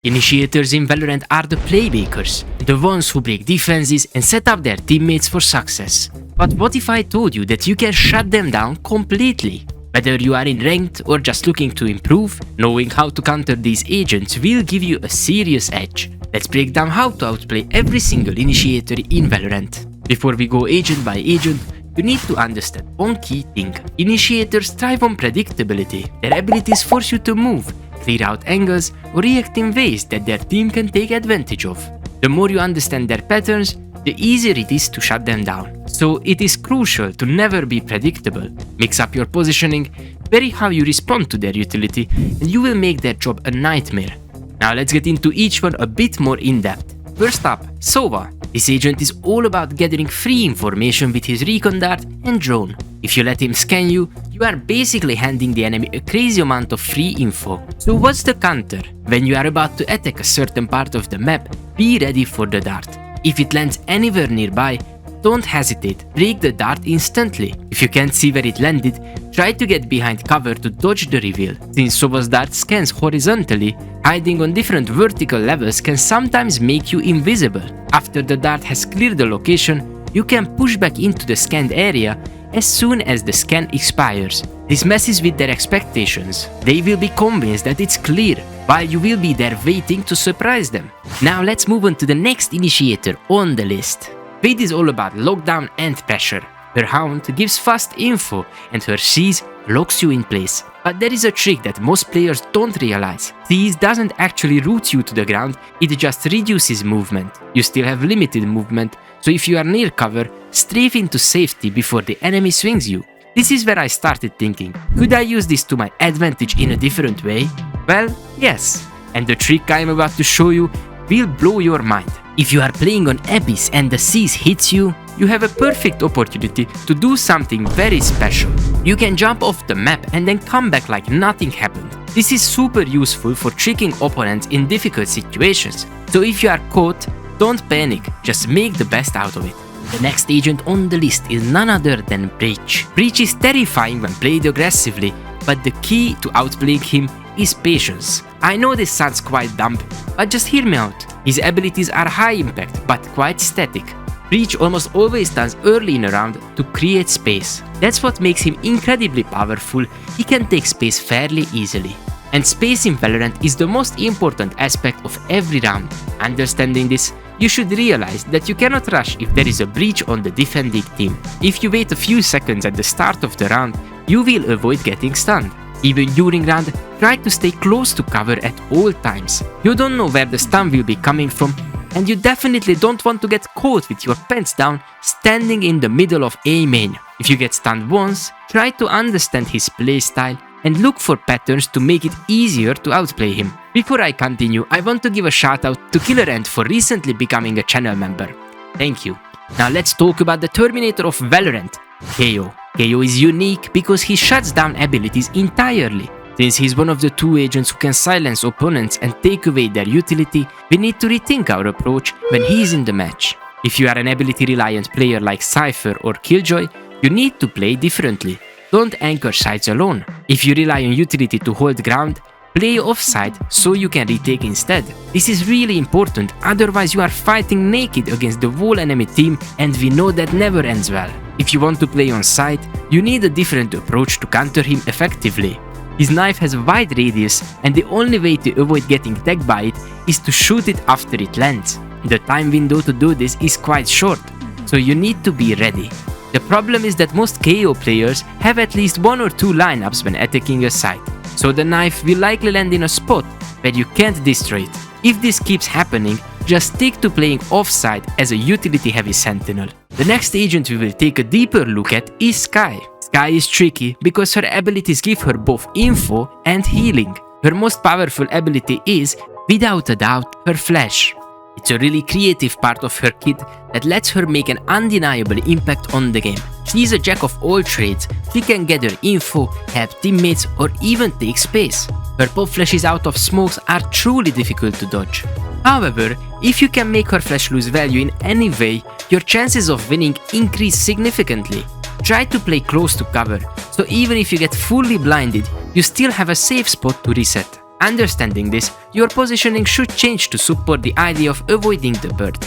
Initiators in Valorant are the playmakers, the ones who break defenses and set up their teammates for success. But what if I told you that you can shut them down completely? Whether you are in ranked or just looking to improve, knowing how to counter these agents will give you a serious edge. Let's break down how to outplay every single initiator in Valorant. Before we go agent by agent, you need to understand one key thing. Initiators thrive on predictability. Their abilities force you to move, clear out angles, or react in ways that their team can take advantage of. The more you understand their patterns, the easier it is to shut them down. So it is crucial to never be predictable. Mix up your positioning, vary how you respond to their utility, and you will make their job a nightmare. Now let's get into each one a bit more in depth. First up, Sova. This agent is all about gathering free information with his recon dart and drone. If you let him scan you, you are basically handing the enemy a crazy amount of free info. So what's the counter? When you are about to attack a certain part of the map, be ready for the dart. If it lands anywhere nearby, don't hesitate, break the dart instantly. If you can't see where it landed, try to get behind cover to dodge the reveal. Since Sova's dart scans horizontally, hiding on different vertical levels can sometimes make you invisible. After the dart has cleared the location, you can push back into the scanned area as soon as the scan expires. This messes with their expectations. They will be convinced that it's clear, while you will be there waiting to surprise them. Now let's move on to the next initiator on the list. Vayde is all about lockdown and pressure. Her Hound gives fast info and her Seize locks you in place. But there is a trick that most players don't realize. Seize doesn't actually root you to the ground, it just reduces movement. You still have limited movement, so if you are near cover, strafe into safety before the enemy swings you. This is where I started thinking, could I use this to my advantage in a different way? Well, yes. And the trick I am about to show you will blow your mind. If you are playing on Abyss and the Seize hits you, you have a perfect opportunity to do something very special. You can jump off the map and then come back like nothing happened. This is super useful for tricking opponents in difficult situations. So if you are caught, don't panic, just make the best out of it. The next agent on the list is none other than Breach. Breach is terrifying when played aggressively, but the key to outplaying him is patience. I know this sounds quite dumb, but just hear me out. His abilities are high impact, but quite static. Breach almost always stands early in a round to create space. That's what makes him incredibly powerful. He can take space fairly easily. And space in Valorant is the most important aspect of every round. Understanding this, you should realize that you cannot rush if there is a breach on the defending team. If you wait a few seconds at the start of the round, you will avoid getting stunned. Even during round, try to stay close to cover at all times. You don't know where the stun will be coming from, and you definitely don't want to get caught with your pants down standing in the middle of A main. If you get stunned once, try to understand his playstyle and look for patterns to make it easier to outplay him. Before I continue, I want to give a shout out to KillerAnt for recently becoming a channel member. Thank you. Now let's talk about the Terminator of Valorant, Tejo. Gekko is unique because he shuts down abilities entirely. Since he's one of the two agents who can silence opponents and take away their utility, we need to rethink our approach when he is in the match. If you are an ability-reliant player like Cypher or Killjoy, you need to play differently. Don't anchor sides alone. If you rely on utility to hold ground, play offside so you can retake instead. This is really important, otherwise you are fighting naked against the whole enemy team and we know that never ends well. If you want to play on site, you need a different approach to counter him effectively. His knife has a wide radius and the only way to avoid getting tagged by it is to shoot it after it lands. The time window to do this is quite short, so you need to be ready. The problem is that most KO players have at least one or two lineups when attacking a site, so the knife will likely land in a spot where you can't destroy it. If this keeps happening, just stick to playing offside as a utility-heavy sentinel. The next agent we will take a deeper look at is Skye. Skye is tricky because her abilities give her both info and healing. Her most powerful ability is, without a doubt, her flash. It's a really creative part of her kit that lets her make an undeniable impact on the game. She's a jack of all trades. She can gather info, help teammates, or even take space. Her pop flashes out of smokes are truly difficult to dodge. However, if you can make her flash lose value in any way, your chances of winning increase significantly. Try to play close to cover, so even if you get fully blinded, you still have a safe spot to reset. Understanding this, your positioning should change to support the idea of avoiding the bird.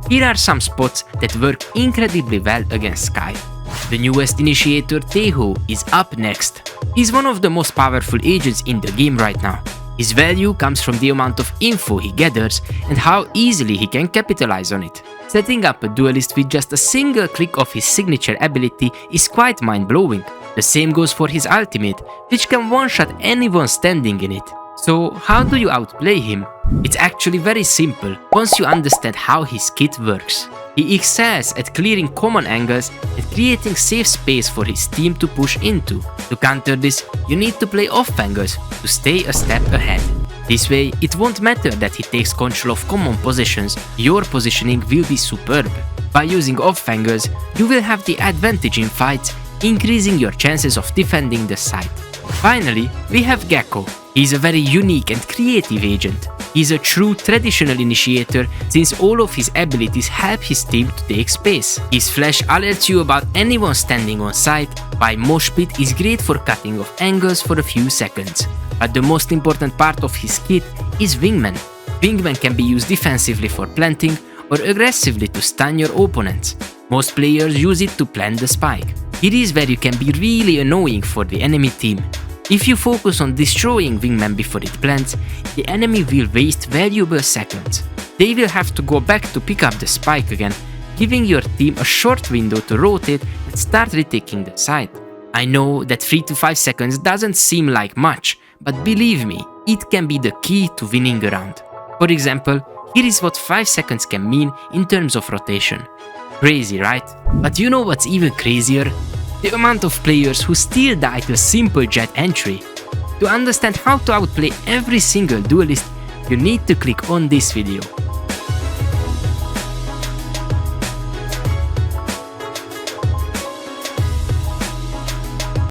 Here are some spots that work incredibly well against Skye. The newest Initiator, Tejo, is up next. He's one of the most powerful agents in the game right now. His value comes from the amount of info he gathers and how easily he can capitalize on it. Setting up a duelist with just a single click of his signature ability is quite mind-blowing. The same goes for his ultimate, which can one-shot anyone standing in it. So how do you outplay him? It's actually very simple once you understand how his kit works. He excels at clearing common angles and creating safe space for his team to push into. To counter this, you need to play off angles to stay a step ahead. This way, it won't matter that he takes control of common positions, your positioning will be superb. By using off angles, you will have the advantage in fights, increasing your chances of defending the site. Finally, we have Gekko. He's a very unique and creative agent. He's a true traditional initiator since all of his abilities help his team to take space. His flash alerts you about anyone standing on site, while Mosh Pit is great for cutting off angles for a few seconds. But the most important part of his kit is Wingman. Wingman can be used defensively for planting or aggressively to stun your opponents. Most players use it to plant the spike. It is where you can be really annoying for the enemy team. If you focus on destroying Wingman before it plants, the enemy will waste valuable seconds. They will have to go back to pick up the spike again, giving your team a short window to rotate and start retaking the site. I know that 3 to 5 seconds doesn't seem like much, but believe me, it can be the key to winning a round. For example, here is what 5 seconds can mean in terms of rotation. Crazy, right? But you know what's even crazier? The amount of players who still die to a simple jet entry. To understand how to outplay every single duelist, you need to click on this video.